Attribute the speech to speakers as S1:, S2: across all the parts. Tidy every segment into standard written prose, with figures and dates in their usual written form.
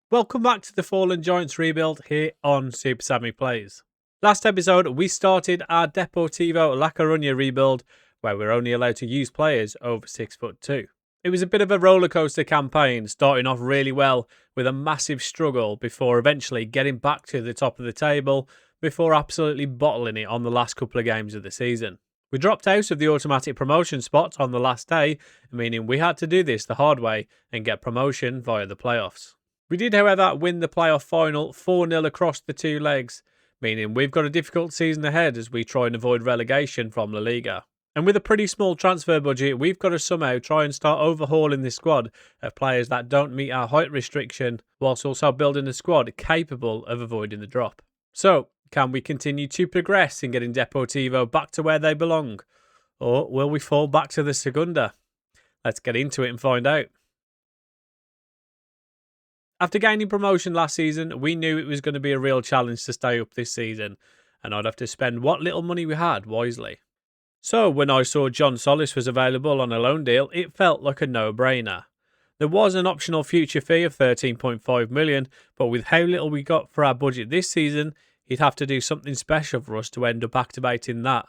S1: Welcome back to the Fallen Giants rebuild here on Super Sammy Plays. Last episode, we started our Deportivo La Coruña rebuild, where we're only allowed to use players over 6'2". It was a bit of a rollercoaster campaign, starting off really well with a massive struggle before eventually getting back to the top of the table before absolutely bottling it on the last couple of games of the season. We dropped out of the automatic promotion spot on the last day, meaning we had to do this the hard way and get promotion via the playoffs. We did, however, win the playoff final 4-0 across the two legs, meaning we've got a difficult season ahead as we try and avoid relegation from La Liga. And with a pretty small transfer budget, we've got to somehow try and start overhauling this squad of players that don't meet our height restriction, whilst also building a squad capable of avoiding the drop. So, can we continue to progress in getting Deportivo back to where they belong? Or will we fall back to the Segunda? Let's get into it and find out. After gaining promotion last season, we knew it was going to be a real challenge to stay up this season, and I'd have to spend what little money we had wisely. So when I saw John Solis was available on a loan deal, it felt like a no-brainer. There was an optional future fee of 13.5 million, but with how little we got for our budget this season, he'd have to do something special for us to end up activating that.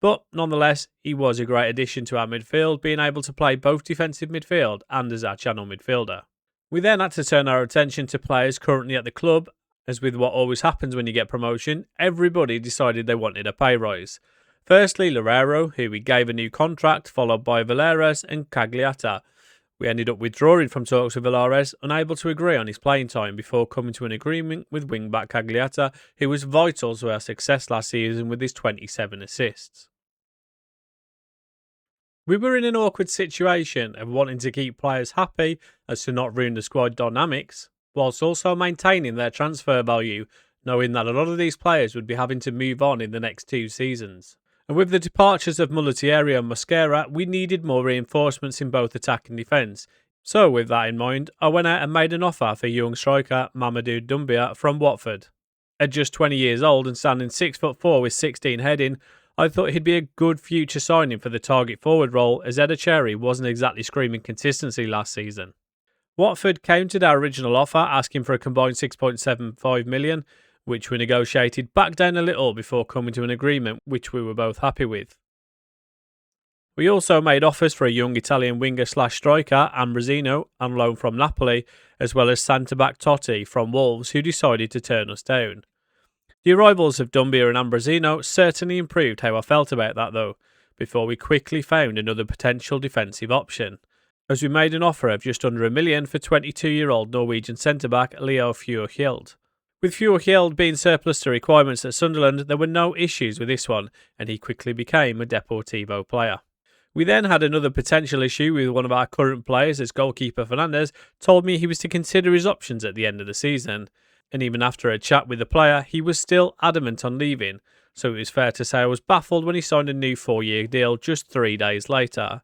S1: But nonetheless, he was a great addition to our midfield, being able to play both defensive midfield and as our channel midfielder. We then had to turn our attention to players currently at the club, as with what always happens when you get promotion, everybody decided they wanted a pay rise. Firstly, Loureiro, who we gave a new contract, followed by Valeras and Cagliata. We ended up withdrawing from talks with Valeras, unable to agree on his playing time before coming to an agreement with wingback Cagliata, who was vital to our success last season with his 27 assists. We were in an awkward situation of wanting to keep players happy as to not ruin the squad dynamics, whilst also maintaining their transfer value, knowing that a lot of these players would be having to move on in the next 2 seasons. And with the departures of Mulletieri and Mosquera, we needed more reinforcements in both attack and defence. So with that in mind, I went out and made an offer for young striker Mamadou Doumbia from Watford. At just 20 years old and standing 6'4" with 16 heading, I thought he'd be a good future signing for the target forward role, as Cherry wasn't exactly screaming consistency last season. Watford countered our original offer, asking for a combined 6.75 million, which we negotiated back down a little before coming to an agreement which we were both happy with. We also made offers for a young Italian winger/striker, Ambrosino, on loan from Napoli, as well as centre-back Totti from Wolves, who decided to turn us down. The arrivals of Doumbia and Ambrosino certainly improved how I felt about that though, before we quickly found another potential defensive option, as we made an offer of just under $1 million for 22-year-old Norwegian centre-back Leo Fjørkjeld. With Fjørkjeld being surplus to requirements at Sunderland, there were no issues with this one, and he quickly became a Deportivo player. We then had another potential issue with one of our current players, as goalkeeper Fernandez told me he was to consider his options at the end of the season. And even after a chat with the player, he was still adamant on leaving, so it was fair to say I was baffled when he signed a new 4-year deal just 3 days later.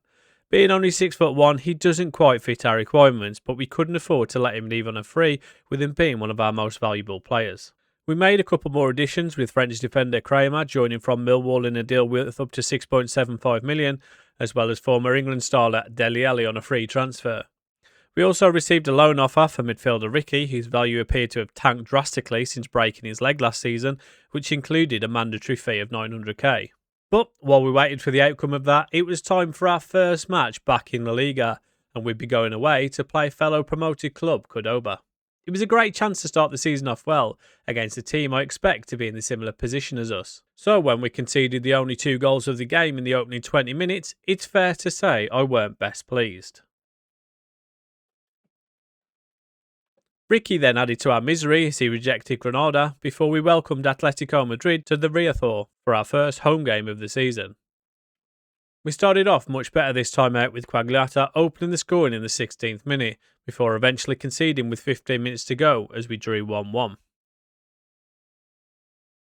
S1: Being only 6'1", he doesn't quite fit our requirements, but we couldn't afford to let him leave on a free, with him being one of our most valuable players. We made a couple more additions, with French defender Kramer joining from Millwall in a deal worth up to 6.75 million, as well as former England starlet Dele Alli on a free transfer. We also received a loan offer for midfielder Ricky, whose value appeared to have tanked drastically since breaking his leg last season, which included a mandatory fee of 900k. But while we waited for the outcome of that, it was time for our first match back in La Liga, and we'd be going away to play fellow promoted club Cordoba. It was a great chance to start the season off well against a team I expect to be in a similar position as us. So when we conceded the only 2 goals of the game in the opening 20 minutes, it's fair to say I weren't best pleased. Ricky then added to our misery as he rejected Granada before we welcomed Atletico Madrid to the Riazor for our first home game of the season. We started off much better this time out with Cagliata opening the scoring in the 16th minute before eventually conceding with 15 minutes to go as we drew 1-1.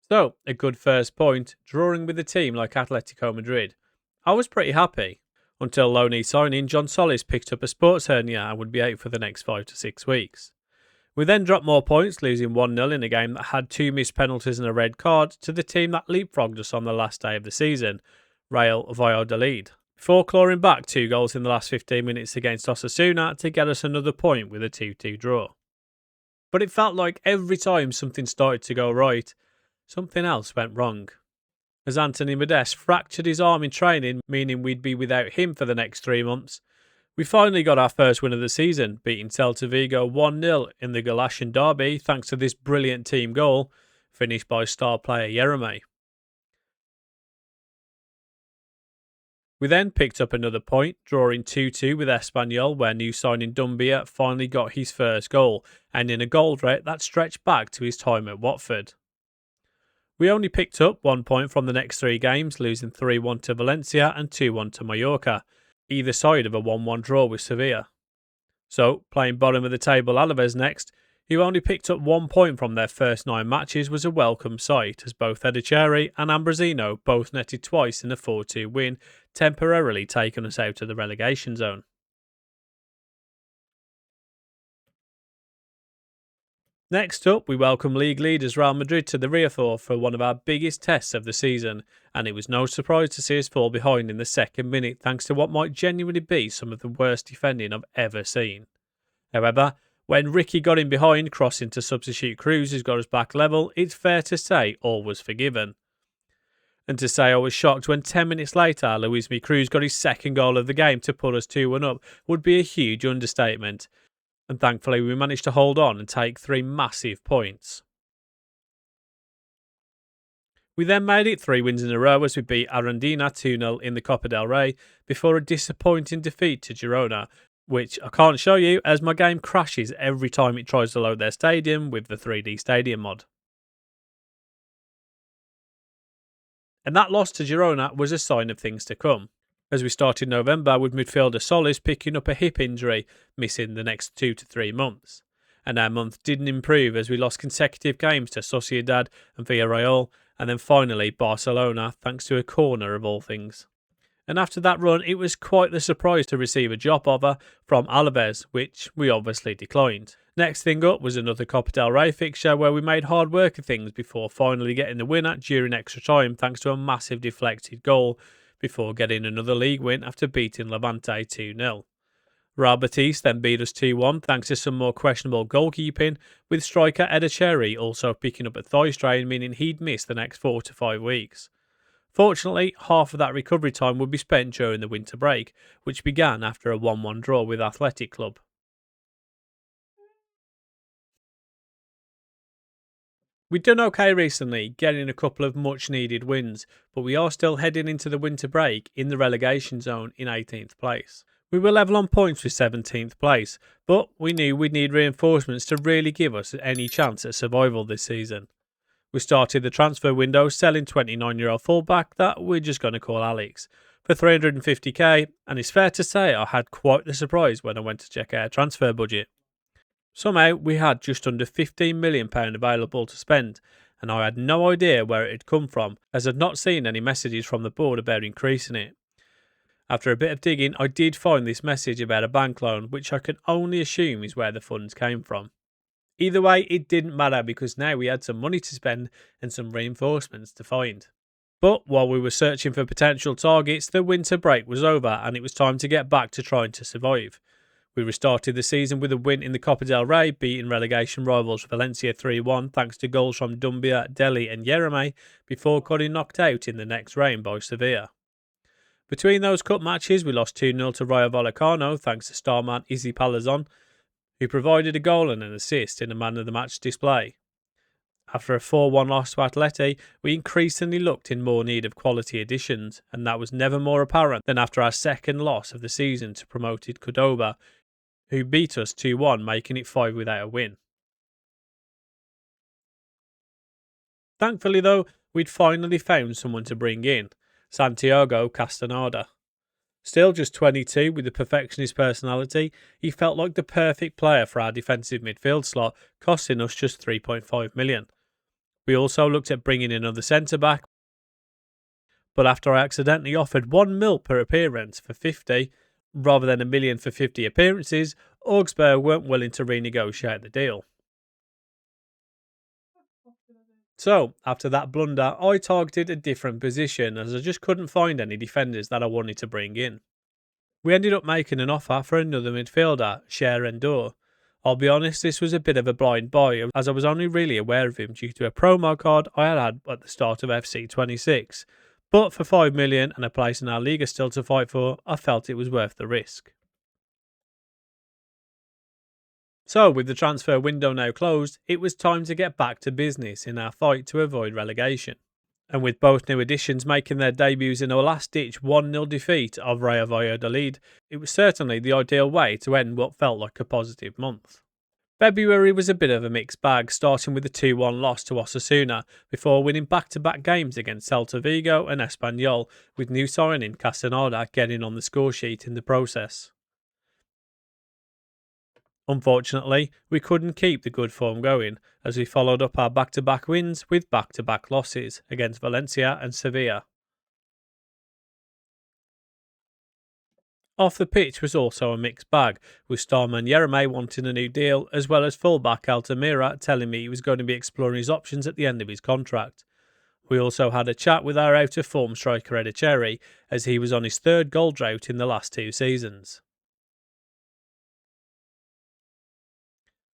S1: So, a good first point, drawing with a team like Atletico Madrid. I was pretty happy, until loanee signing John Solis picked up a sports hernia and would be out for the next 5 to 6 weeks. We then dropped more points, losing 1-0 in a game that had 2 missed penalties and a red card to the team that leapfrogged us on the last day of the season, Real Valladolid, before clawing back 2 goals in the last 15 minutes against Osasuna to get us another point with a 2-2 draw. But it felt like every time something started to go right, something else went wrong. As Anthony Modeste fractured his arm in training, meaning we'd be without him for the next 3 months, we finally got our first win of the season, beating Celta Vigo 1-0 in the Galician derby thanks to this brilliant team goal, finished by star player Jeremy. We then picked up another point, drawing 2-2 with Espanyol, where new signing Dumbia finally got his first goal, and in a goal threat that stretched back to his time at Watford. We only picked up 1 point from the next 3 games, losing 3-1 to Valencia and 2-1 to Mallorca, either side of a 1-1 draw with Sevilla. So, playing bottom of the table Alaves next, who only picked up 1 point from their first 9 matches, was a welcome sight, as both Edicherry and Ambrosino both netted twice in a 4-2 win, temporarily taking us out of the relegation zone. Next up, we welcome league leaders Real Madrid to the Riazor for one of our biggest tests of the season, and it was no surprise to see us fall behind in the second minute thanks to what might genuinely be some of the worst defending I've ever seen. However, when Ricky got in behind, crossing to substitute Cruz, who's got us back level, it's fair to say all was forgiven. And to say I was shocked when 10 minutes later Luis Mi Cruz got his second goal of the game to put us 2-1 up would be a huge understatement. And thankfully we managed to hold on and take 3 massive points. We then made it 3 wins in a row as we beat Arandina 2-0 in the Copa del Rey before a disappointing defeat to Girona, which I can't show you as my game crashes every time it tries to load their stadium with the 3D Stadium mod. And that loss to Girona was a sign of things to come, as we started November with midfielder Solis picking up a hip injury, missing the next 2 to 3 months. And our month didn't improve as we lost consecutive games to Sociedad and Villarreal, and then finally Barcelona thanks to a corner of all things. And after that run, it was quite the surprise to receive a job offer from Alaves, which we obviously declined. Next thing up was another Copa del Rey fixture where we made hard work of things before finally getting the winner during extra time thanks to a massive deflected goal, before getting another league win after beating Levante 2-0. Real Betis then beat us 2-1 thanks to some more questionable goalkeeping, with striker Edicherry also picking up a thigh strain, meaning he'd miss the next 4 to 5 weeks. Fortunately, half of that recovery time would be spent during the winter break, which began after a 1-1 draw with Athletic Club. We've done okay recently, getting a couple of much needed wins, but we are still heading into the winter break in the relegation zone in 18th place. We were level on points with 17th place, but we knew we'd need reinforcements to really give us any chance at survival this season. We started the transfer window selling 29-year-old fullback that we're just going to call Alex for 350k, and it's fair to say I had quite the surprise when I went to check our transfer budget. Somehow we had just under £15 million available to spend, and I had no idea where it had come from as I'd not seen any messages from the board about increasing it. After a bit of digging, I did find this message about a bank loan, which I can only assume is where the funds came from. Either way, it didn't matter because now we had some money to spend and some reinforcements to find. But while we were searching for potential targets, the winter break was over and it was time to get back to trying to survive. We restarted the season with a win in the Copa del Rey, beating relegation rivals Valencia 3-1 thanks to goals from Dumbia, Deli and Jeremy before getting knocked out in the next round by Sevilla. Between those cup matches, we lost 2-0 to Rayo Vallecano thanks to starman Izzy Palazon, who provided a goal and an assist in a man of the match display. After a 4-1 loss to Atleti, we increasingly looked in more need of quality additions, and that was never more apparent than after our second loss of the season to promoted Cordoba, who beat us 2-1, making it 5 without a win. Thankfully though, we'd finally found someone to bring in, Santiago Castaneda. Still just 22 with a perfectionist personality, he felt like the perfect player for our defensive midfield slot, costing us just 3.5 million. We also looked at bringing in another centre-back, but after I accidentally offered 1 mil per appearance for 50, rather than $1 million for 50 appearances, Augsburg weren't willing to renegotiate the deal. So, after that blunder, I targeted a different position as I just couldn't find any defenders that I wanted to bring in. We ended up making an offer for another midfielder, Cher Endor. I'll be honest, this was a bit of a blind buy, as I was only really aware of him due to a promo card I had at the start of FC26. But for 5 million and a place in our Liga still to fight for, I felt it was worth the risk. So, with the transfer window now closed, it was time to get back to business in our fight to avoid relegation. And with both new additions making their debuts in a last-ditch 1-0 defeat of Rayo Valladolid, it was certainly the ideal way to end what felt like a positive month. February was a bit of a mixed bag, starting with a 2-1 loss to Osasuna, before winning back-to-back games against Celta Vigo and Espanyol, with new signing Castaneda getting on the scoresheet in the process. Unfortunately, we couldn't keep the good form going, as we followed up our back-to-back wins with back-to-back losses against Valencia and Sevilla. Off the pitch was also a mixed bag, with starman Yereme wanting a new deal, as well as fullback Altamira telling me he was going to be exploring his options at the end of his contract. We also had a chat with our out-of-form striker Edicherry, as he was on his third goal drought in the last 2 seasons.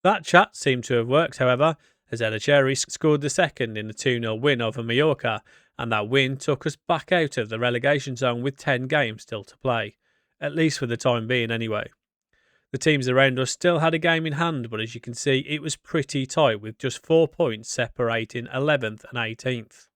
S1: That chat seemed to have worked, however, as Edicherry scored the second in the 2-0 win over Mallorca, and that win took us back out of the relegation zone with 10 games still to play, at least for the time being anyway. The teams around us still had a game in hand, but as you can see, it was pretty tight with just 4 points separating 11th and 18th.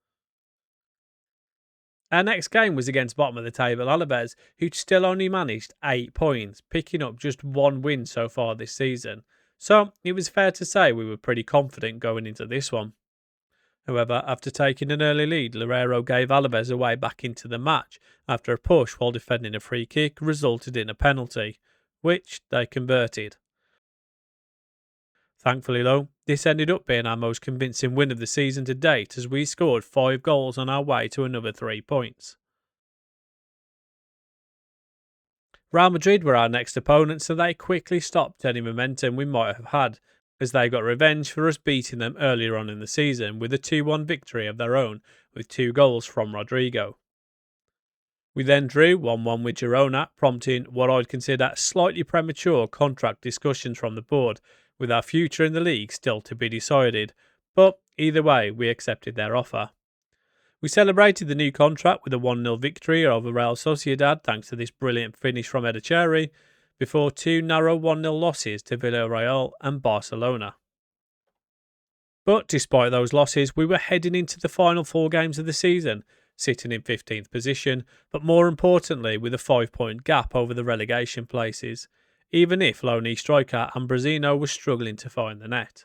S1: Our next game was against bottom of the table Alaves, who'd still only managed 8 points, picking up just 1 win so far this season. So it was fair to say we were pretty confident going into this one. However, after taking an early lead, Loureiro gave Alaves away back into the match after a push while defending a free kick resulted in a penalty, which they converted. Thankfully though, this ended up being our most convincing win of the season to date, as we scored 5 goals on our way to another 3 points. Real Madrid were our next opponent, so they quickly stopped any momentum we might have had, as they got revenge for us beating them earlier on in the season with a 2-1 victory of their own, with 2 goals from Rodrigo. We then drew 1-1 with Girona, prompting what I'd consider slightly premature contract discussions from the board, with our future in the league still to be decided, but either way we accepted their offer. We celebrated the new contract with a 1-0 victory over Real Sociedad thanks to this brilliant finish from Edicherry, before 2 narrow 1-0 losses to Villarreal and Barcelona. But despite those losses, we were heading into the final 4 games of the season, sitting in 15th position, but more importantly with a 5-point gap over the relegation places, even if lonely striker Ambrosino was struggling to find the net.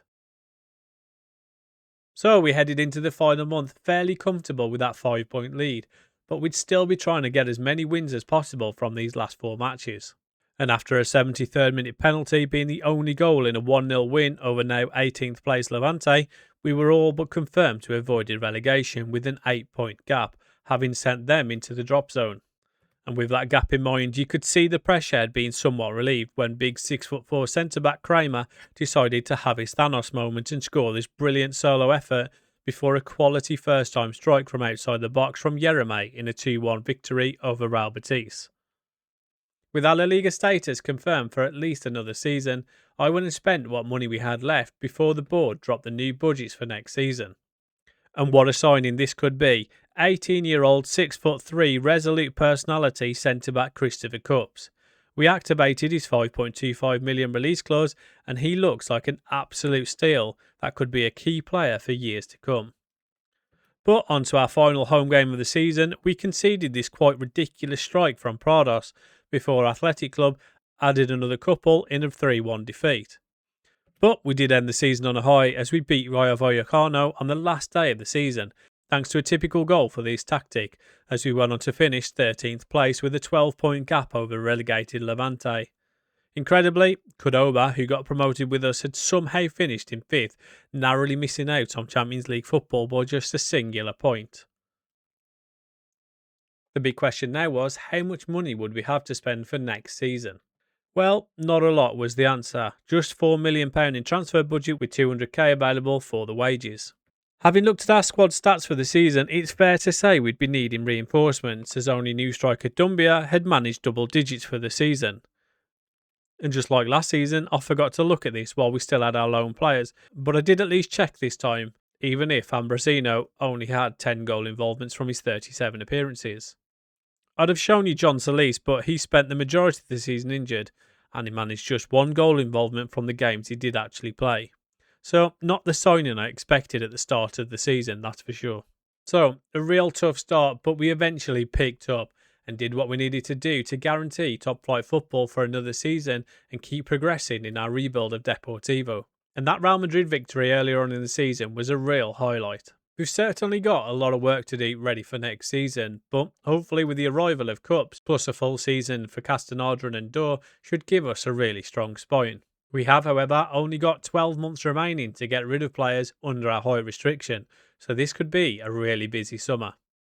S1: So we headed into the final month fairly comfortable with that 5-point lead, but we'd still be trying to get as many wins as possible from these last 4 matches. And after a 73rd minute penalty being the only goal in a 1-0 win over now 18th place Levante, we were all but confirmed to avoid relegation with an 8-point gap, having sent them into the drop zone. And with that gap in mind, you could see the pressure had been somewhat relieved when big 6'4" centre-back Kramer decided to have his Thanos moment and score this brilliant solo effort before a quality first-time strike from outside the box from Yereme in a 2-1 victory over Real Betis. With our La Liga status confirmed for at least another season, I went and spent what money we had left before the board dropped the new budgets for next season. And what a signing this could be. 18-year-old 6'3" resolute personality centre-back Christopher Cupps. We activated his 5.25 million release clause and he looks like an absolute steal that could be a key player for years to come. But onto our final home game of the season, we conceded this quite ridiculous strike from Prados before Athletic Club added another couple in a 3-1 defeat. But we did end the season on a high as we beat Rayo Vallecano on the last day of the season, thanks to a typical goal for this tactic, as we went on to finish 13th place with a 12-point gap over relegated Levante. Incredibly, Cordoba, who got promoted with us, had somehow finished in 5th, narrowly missing out on Champions League football by just a singular point. The big question now was, how much money would we have to spend for next season? Well, not a lot was the answer, just £4 million in transfer budget with 200k available for the wages. Having looked at our squad stats for the season, it's fair to say we'd be needing reinforcements, as only new striker Dumbia had managed double digits for the season. And just like last season, I forgot to look at this while we still had our loan players, but I did at least check this time, even if Ambrosino only had 10 goal involvements from his 37 appearances. I'd have shown you John Solis, but he spent the majority of the season injured, and he managed just 1 goal involvement from the games he did actually play. So, not the signing I expected at the start of the season, that's for sure. So, a real tough start, but we eventually picked up and did what we needed to do to guarantee top flight football for another season and keep progressing in our rebuild of Deportivo. And that Real Madrid victory earlier on in the season was a real highlight. We've certainly got a lot of work to do ready for next season, but hopefully with the arrival of Cups plus a full season for Castanada and Dor should give us a really strong spine. We have, however, only got 12 months remaining to get rid of players under our high restriction, so this could be a really busy summer.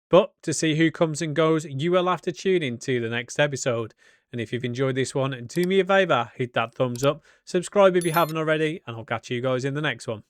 S1: But to see who comes and goes, you will have to tune in to the next episode. And if you've enjoyed this one, do me a favour, hit that thumbs up, subscribe if you haven't already, and I'll catch you guys in the next one.